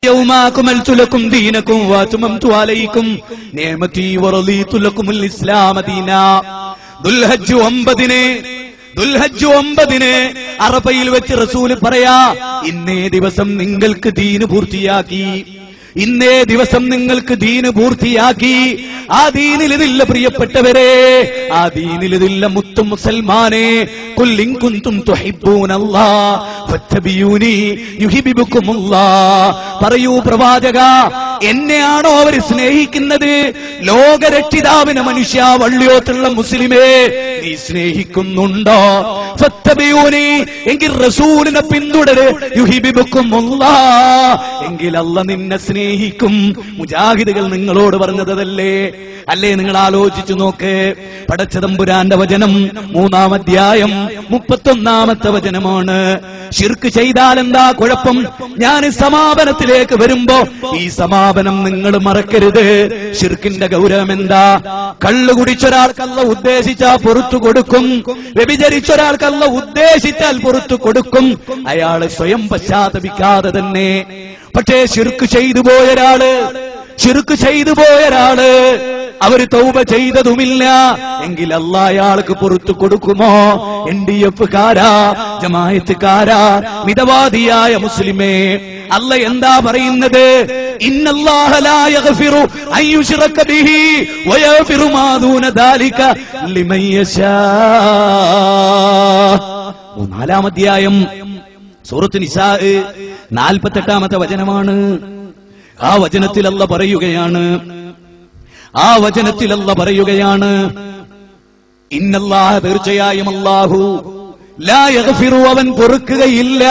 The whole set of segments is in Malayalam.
യൗമ അക്മൽതു ലക്കും ദീനക്കും വഅത്മംതു അലൈക്കും നിഅമതി വറദീതു ലക്കുമുൽ ഇസ്ലാമ ദീനാ. ദുൽഹജ്ജ് 9 അറഫയിൽ വെച്ച് റസൂൽ പറയാ, ഇന്നേ ദിവസം നിങ്ങൾക്ക് ദീന് പൂർത്തിയാക്കി, ഇന്നേ ദിവസം നിങ്ങൾക്ക് ദീന് പൂർത്തിയാക്കി. ആ ദീനിലിതില്ല പ്രിയപ്പെട്ടവരെ, ആ ദീനിലിതില്ല മുത്തു മുസൽമാനെ. ഖുൽ ഇൻ കുൻതും തുഹിബ്ബൂനല്ലാഹ് ഫത്തബിയൂനി യുഹിബ്ബുകുമുല്ലാഹ്. പറയൂ പ്രവാചക, എന്നെയാണോ അവർ സ്നേഹിക്കുന്നത്? ലോകരക്ഷിതാവിനെ മനുഷ്യ വള്ളിയോത്തുള്ള മുസ്ലിമേ, നീ സ്നേഹിക്കുന്നുണ്ടോ? ഫത്തബിയൂനി, എങ്കിൽ റസൂലിനെ പിന്തുടര്. യുഹിബ്ബുകുമുല്ലാഹ്, എങ്കിൽ അല്ലാഹ് നിന്നെ സ്നേഹിക്കും. മുജാഹിദുകൾ നിങ്ങളോട് പറഞ്ഞതല്ലേ? അല്ലേ? നിങ്ങൾ ആലോചിച്ചു നോക്ക്. പടച്ചതമ്പുരാന്റെ വചനം 3-ാം അധ്യായം 31-ാമത്തെ വചനമാണ്. ശിർക്ക് ചെയ്താൽ എന്താ കുഴപ്പം? ഞാൻ സമാപനത്തിലേക്ക് വരുമ്പോ ഈ സമാപനം നിങ്ങൾ മറക്കരുത്. ശിർക്കിന്റെ ഗൗരവം എന്താ? കള്ളു കുടിച്ചൊരാൾക്കല്ല ഉദ്ദേശിച്ചാൽ പുറത്തു കൊടുക്കും, വ്യഭിചരിച്ചൊരാൾക്കല്ല ഉദ്ദേശിച്ചാൽ പുറത്തു കൊടുക്കും, അയാള് സ്വയം പശ്ചാത്തപിക്കാതെ തന്നെ. പക്ഷേ ശിർക്ക് ചെയ്തു പോയൊരാള് അവര് തൗബ ചെയ്തതുമില്ല എങ്കിൽ അല്ലാഹ് അയാൾക്ക് പുറത്തു കൊടുക്കുമോ? NDF കാരാ, ജമാഅത്തുകാരാ, മിതവാദിയായ മുസ്ലിമേ, അല്ലാഹ് എന്താ പറയുന്നത്? ഇന്നല്ലാഹ ലാ യഗ്ഫിറു അൻ യുശ്റക ബിഹി വയഗ്ഫിറു മാ ദൂന ദാലിക ലിമൻ യശാ. 4-ാം അധ്യായം സൂറത്ത് നിസാ 48-ാമത്തെ വചനമാണ്. ആ വചനത്തിൽ അല്ലാഹ് പറയുകയാണ്, ഇന്നല്ലാഹ, തീർച്ചയായും അല്ലാഹു, ലാ യഗ്ഫിറു, അവൻ പൊറുക്കുകയില്ല,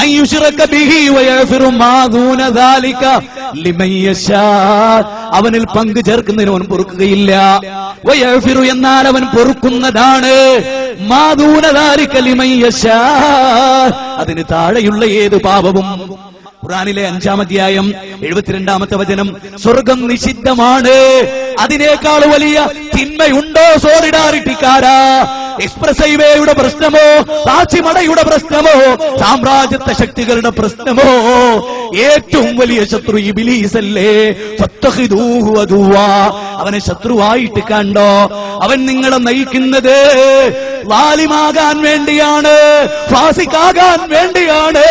അൻ യുശ്റക ബിഹി വയഗ്ഫിറു മാ ദൂന ദാലിക ലിമൻ യശാ, അവനിൽ പങ്കു ചേർക്കുന്നതിന് അവൻ പൊറുക്കുകയില്ല. വയഗ്ഫിറു, എന്നാൽ അവൻ പൊറുക്കുന്നതാണ്, മാ ദൂന ദാലിക ലിമൻ യശാ, അതിന് താഴെയുള്ള ഏത് പാപവും. ഖുർആനിലെ 5-ാം അധ്യായം 72-ാമത്തെ വചനം, സ്വർഗം നിഷിദ്ധമാണ്, അതിനേക്കാൾ വലിയ തിന്മയുണ്ടോ സോളിഡാരിറ്റിക്കാരാ? എക്സ്പ്രസ് ഹൈവേയുടെ പ്രശ്നമോ, പാച്ചിമടയുടെ പ്രശ്നമോ, സാമ്രാജ്യത്വ ശക്തികളുടെ പ്രശ്നമോ? ഏറ്റവും വലിയ ശത്രു ഇബ്ലീസല്ലേ? ഫത്തഖിദൂഹു അദുവാ, അവനെ ശത്രുവായിട്ട് കണ്ടോ? അവൻ നിങ്ങളെ നയിക്കുന്നത് ളാലിമാകാൻ വേണ്ടിയാണ്, ഫാസിഖാകാൻ വേണ്ടിയാണ്,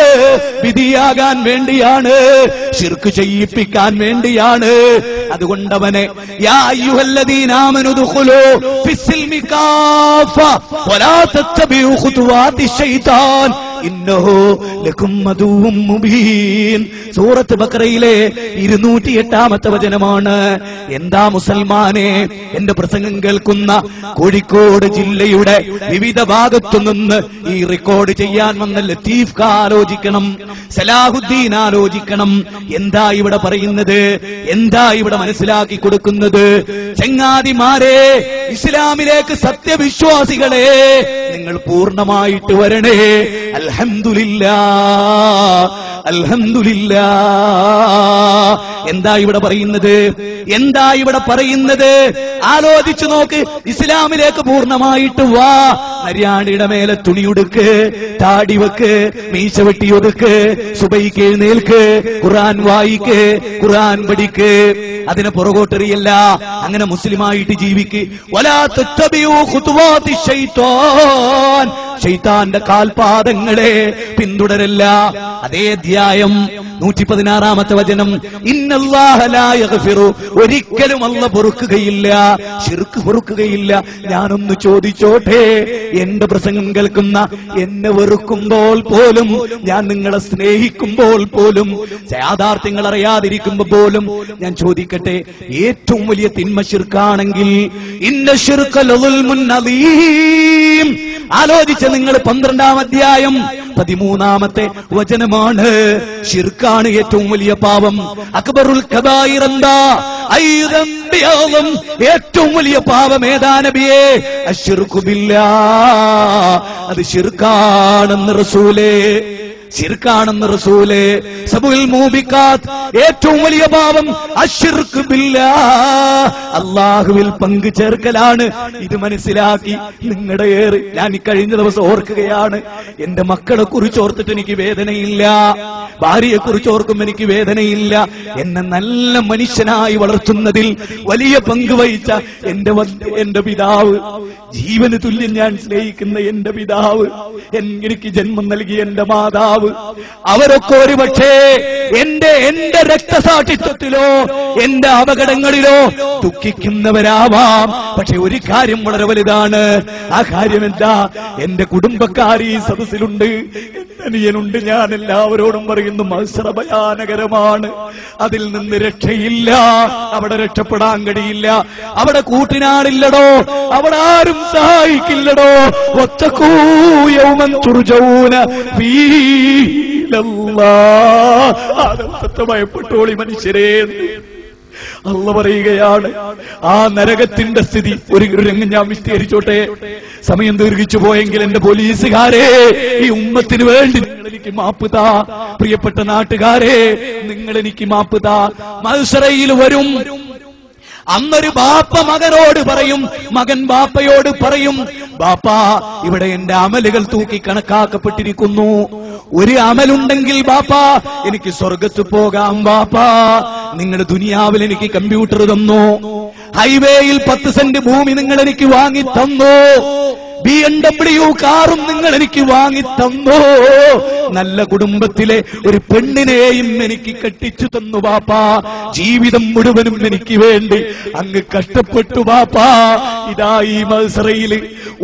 വിധിയാകാൻ വേണ്ടിയാണ്, ശിർക്ക് ചെയ്യിപ്പിക്കാൻ വേണ്ടിയാണ്. അതുകൊണ്ടവനെ യാ അയ്യുഹല്ലദീന ആമനു ദുഖുലൂ ഫിസ്സിൽമി കാഫ വലാ തത്തബിഉ ഖുതുവാതി ശൈത്താൻ ഇന്നഹു ലകും അദുവ്വും മുബീൻ. സൂറത്ത് ബഖറയിലെ 208-ാമത്തെ വചനമാണ്. എന്താ മുസൽമാനെ, എന്റെ പ്രസംഗം കേൾക്കുന്ന കോഴിക്കോട് ജില്ലയുടെ വിവിധ ഭാഗത്തു നിന്ന് ഈ റെക്കോർഡ് ചെയ്യാൻ വന്ന ലത്തീഫ് ആലോചിക്കണം, സലാഹുദ്ദീൻ ആലോചിക്കണം. എന്താ ഇവിടെ പറയുന്നത്? എന്താ ഇവിടെ മനസ്സിലാക്കി കൊടുക്കുന്നത്? ചങ്ങാതിമാരെ, ഇസ്ലാമിലേക്ക് സത്യവിശ്വാസികളെ, നിങ്ങൾ പൂർണ്ണമായിട്ട് വരണേ. അൽഹംദുലില്ലാഹ്, അൽഹംദുലില്ലാഹ്. എന്താ ഇവിടെ പറയുന്നത്? ആലോചിച്ചു നോക്ക്. ഇസ്ലാമിലേക്ക് പൂർണ്ണമായിട്ട് വാ. നര്യാണിയുടെ മേലെ തുണിയുടുക്ക്, താടി വെക്ക്, മീശ വെട്ടിയൊതുക്ക്, സുബൈക്ക് എഴുന്നേൽക്ക്, ഖുർആൻ വായിക്ക്, ഖുർആൻ പഠിക്ക്. അതിനെ പുറകോട്ടെറിയല്ല, അങ്ങനെ മുസ്ലിമായിട്ട് ജീവിക്ക്. വലാ തത്തബിഉ ഖുതുവാതി ശൈത്താൻ, ശൈത്താന്റെ കാൽപാദങ്ങളെ പിന്തുടരല്ല. അതേ അധ്യായം 116-ാമത്തെ വചനം, ഇന്നല്ലാഹ ലാ യഗ്ഫിറു, ഒരിക്കലും അല്ലാഹ് പൊറുക്കുകയില്ല, ശിർക്ക് പൊറുക്കുകയില്ല. ഞാനൊന്ന് ചോദിച്ചോട്ടെ, എന്റെ പ്രസംഗം കേൾക്കുന്ന, എന്നെ വെറുക്കുമ്പോൾ പോലും, ഞാൻ നിങ്ങളെ സ്നേഹിക്കുമ്പോൾ പോലും, യാഥാർത്ഥ്യങ്ങൾ അറിയാതിരിക്കുമ്പോൾ പോലും ഞാൻ ചോദിക്കട്ടെ, ഏറ്റവും വലിയ തിന്മ ശിർക്കാണെങ്കിൽ ഇന്ന ശിർക ലദുൽമുൻ അദീം. ആലോചിച്ച നിങ്ങൾ 12-ാം അധ്യായം 13-ാമത്തെ വചനമാണ്. ശിർക്കാണ് ഏറ്റവും വലിയ പാപം. അക്ബറുൽ കബായിർ എന്താ? ഏറ്റവും വലിയ പാപം ഏതാ നബിയേ? അശ്ശിർകു ബില്ലാഹ്, അത് ശിർക്കാണെന്ന് റസൂലേ. ശിർക്കാണെന്ന് റസൂല്. സബുൽ മൂബിഖാത്ത്, ഏറ്റവും വലിയ പാപം അശ്ശിർക്ക് ബില്ലാഹ്, അല്ലാഹുവിൽ പങ്കു ചേർക്കലാണ്. ഇത് മനസ്സിലാക്കി നിങ്ങളുടെ ഞാൻ കഴിഞ്ഞ ദിവസം ഓർക്കുകയാണ്, എന്റെ മക്കളെ കുറിച്ച് ഓർത്തിട്ട് എനിക്ക് വേദനയില്ല, ഭാര്യയെ കുറിച്ച് ഓർക്കുമ്പോൾ എനിക്ക് വേദനയില്ല. എന്നെ നല്ല മനുഷ്യനായി വളർത്തുന്നതിൽ വലിയ പങ്ക് വഹിച്ച എന്റെ പിതാവ്, ജീവന് തുല്യം ഞാൻ സ്നേഹിക്കുന്ന എന്റെ പിതാവ്, എനിക്ക് ജന്മം നൽകിയ എന്റെ മാതാവ്, അവരൊക്കെ ഒരു പക്ഷേ എന്റെ രക്തസാക്ഷിത്വത്തിലോ എന്റെ അപകടങ്ങളിലോ ദുഃഖിക്കുന്നവരാവാം. പക്ഷെ ഒരു കാര്യം വളരെ വലുതാണ്. ആ കാര്യം എന്താ? എന്റെ കുടുംബക്കാർ ഈ സദസ്സിലുണ്ട്, അനിയനുണ്ട്. ഞാൻ എല്ലാവരോടും പറയുന്നു, മഹ്ശറ ഭയാനകരമാണ്, അതിൽ നിന്ന് രക്ഷയില്ല. അവിടെ രക്ഷപ്പെടാൻ കഴിയില്ല. അവിടെ കൂട്ടിനാളില്ലടോ, അവിടെ ആരും സഹായിക്കില്ലടോ. വത്തഖൂ യൗമൻ തുർജഊന ഫീഹി ഇലല്ലാഹ്. ആ ദിവസത്തെ ഭയപ്പെട്ടോളി മനുഷ്യരെ. അല്ലാഹു പറയുകയാണ്, ആ നരകത്തിന്റെ സ്ഥിതി ഒരു രംഗം ഞാൻ വിസ്തരിച്ചോട്ടെ, സമയം ദീർഘിച്ചു പോയെങ്കിൽ. എന്റെ പോലീസുകാരെ, ഈ ഉമ്മത്തിന് വേണ്ടി നിങ്ങൾ എനിക്ക് മാപ്പ് താ. പ്രിയപ്പെട്ട നാട്ടുകാരെ, നിങ്ങൾ എനിക്ക് മാപ്പ് താ. മഹ്ശറയിൽ വരും. അന്നൊരു ബാപ്പ മകനോട് പറയും, മകൻ ബാപ്പയോട് പറയും, ബാപ്പാ, ഇവിടെ എന്റെ അമലുകൾ തൂക്കി കണക്കാക്കപ്പെട്ടിരിക്കുന്നു. ഒരു അമലുണ്ടെങ്കിൽ ബാപ്പാ എനിക്ക് സ്വർഗത്ത് പോകാം. ബാപ്പാ, നിങ്ങളുടെ ദുനിയാവിൽ എനിക്ക് കമ്പ്യൂട്ടർ തന്നു, ഹൈവേയിൽ 10 സെന്റ് ഭൂമി നിങ്ങൾ എനിക്ക് വാങ്ങി തന്നു, BMW കാറും നിങ്ങൾ എനിക്ക് വാങ്ങി തന്നു, നല്ല കുടുംബത്തിലെ ഒരു പെണ്ണിനെയും എനിക്ക് കെട്ടിച്ചു തന്നു ബാപ്പാ, ജീവിതം മുഴുവനും എനിക്ക് വേണ്ടി അങ്ങ് കഷ്ടപ്പെട്ടു ബാപ്പാ. ഇതാ ഈ മഹ്ശറയിൽ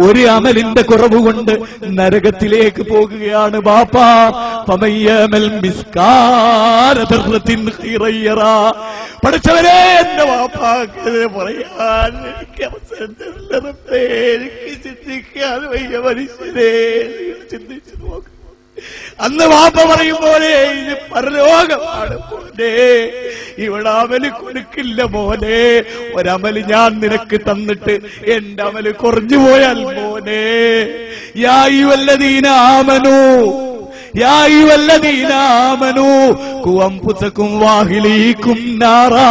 ഒരു അമലിന്റെ കുറവ് കൊണ്ട് നരകത്തിലേക്ക് പോകുകയാണ് ബാപ്പാ. ഫമയ്യമൽ മിസ്കാല ദർറത്തിൻ ഖൈറൻ യറാ. പഠിച്ചവരെ, എന്റെ വാപ്പാക്ക് പറയാൻ എനിക്ക് അവസരം തരുന്നതേ, എനിക്ക് ചിന്തിക്കാൻ വയ്യ മനുഷ്യരെ. ചിന്തിച്ചു നോക്ക്. അന്ന് വാപ്പ പറയും പോലെ, ഇത് പരലോകമാണ് മോനെ, ഇവിടെ അമല് കൊടുക്കില്ല മോനെ. ഒരമല് ഞാൻ നിനക്ക് തന്നിട്ട് എന്റെ അമല് കുറഞ്ഞു പോയാൽ മോനെ, യാ അയ്യുഹല്ലദീന ആമനൂ യാ അയ്യുഹല്ലദീന ആമനൂ ഖൂ അൻഫുസകും വഅഹ്ലീകും നാറാ.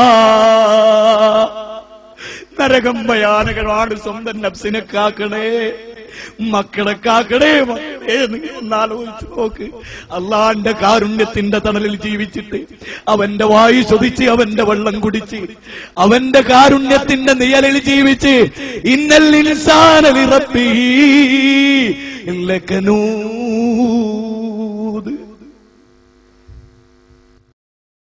നരകം ഭയാനകമാണ്. സ്വന്തം നഫ്സിനെ കാക്കണേ, മക്കളെ കാക്കണേ. മക്കളെ, നിങ്ങൾ ആലോചിച്ചു നോക്ക്. അള്ളാന്റെ കാരുണ്യത്തിന്റെ തണലിൽ ജീവിച്ചിട്ട്, അവന്റെ വായു ശ്വസിച്ച്, അവന്റെ വെള്ളം കുടിച്ച്, അവന്റെ കാരുണ്യത്തിന്റെ നിഴലിൽ ജീവിച്ച്, ഇന്നൽ ഇൻസാന ലിറബ്ബിഹി ലകനൂദ്.